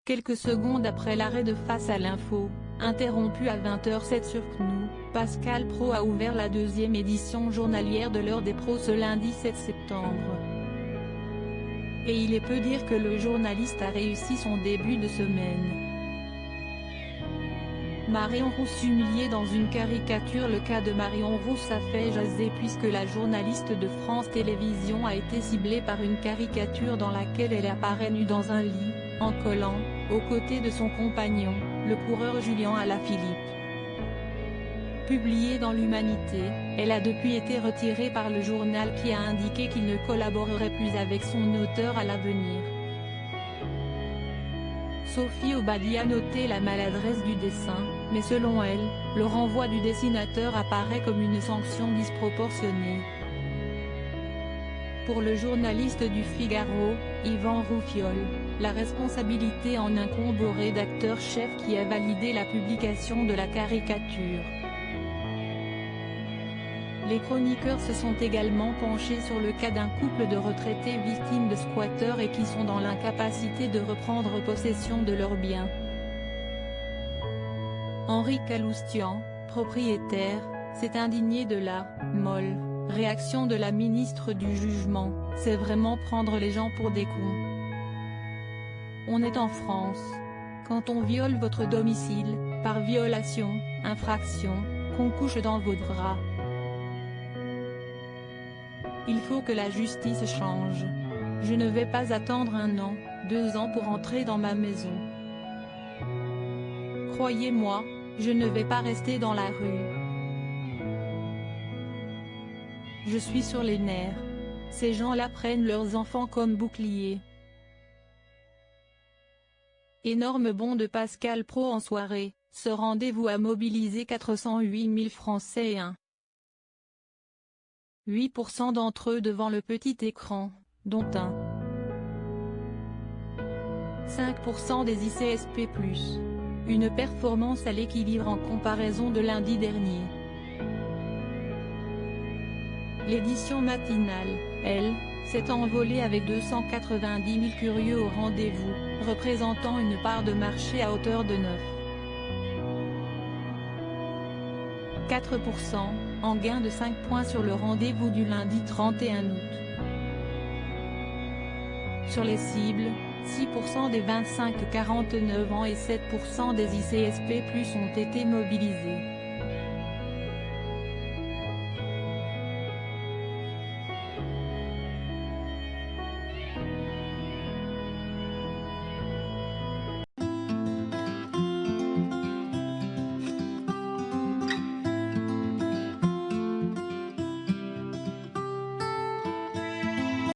Quelques secondes après l'arrêt de Face à l'info, interrompu à 20h07 sur CNews, Pascal Praud a ouvert la deuxième édition journalière de l'heure des pros ce lundi 7 septembre. Et il est peu dire que le journaliste a réussi son début de semaine. Marion Rousse humiliée dans une caricature. Le cas de Marion Rousse a fait jaser puisque la journaliste de France Télévisions a été ciblée par une caricature dans laquelle elle apparaît nue dans un lit, en collant, aux côtés de son compagnon, le coureur Julien Alaphilippe. Publiée dans l'Humanité, elle a depuis été retirée par le journal qui a indiqué qu'il ne collaborerait plus avec son auteur à l'avenir. Sophie Obadi a noté la maladresse du dessin, mais selon elle, le renvoi du dessinateur apparaît comme une sanction disproportionnée. Pour le journaliste du Figaro, Yvan Roufiol, la responsabilité en incombe au rédacteur-chef qui a validé la publication de la caricature. Les chroniqueurs se sont également penchés sur le cas d'un couple de retraités victimes de squatteurs et qui sont dans l'incapacité de reprendre possession de leurs biens. Henri Caloustian, propriétaire, s'est indigné de la « molle » réaction de la ministre du Jugement: c'est vraiment prendre les gens pour des cons. On est en France. Quand on viole votre domicile, par violation, infraction, qu'on couche dans vos draps. Il faut que la justice change. Je ne vais pas attendre 1 an, 2 ans pour entrer dans ma maison. Croyez-moi, je ne vais pas rester dans la rue. Je suis sur les nerfs. Ces gens-là prennent leurs enfants comme boucliers. Énorme bond de Pascal Praud en soirée. Ce rendez-vous a mobilisé 408 000 Français et 8% d'entre eux devant le petit écran, dont 5% des ICSP+. Une performance à l'équilibre en comparaison de lundi dernier. L'édition matinale, elle, s'est envolée avec 290 000 curieux au rendez-vous, représentant une part de marché à hauteur de 9,4%, en gain de 5 points sur le rendez-vous du lundi 31 août. Sur les cibles, 6% des 25-49 ans et 7% des ICSP+ ont été mobilisés.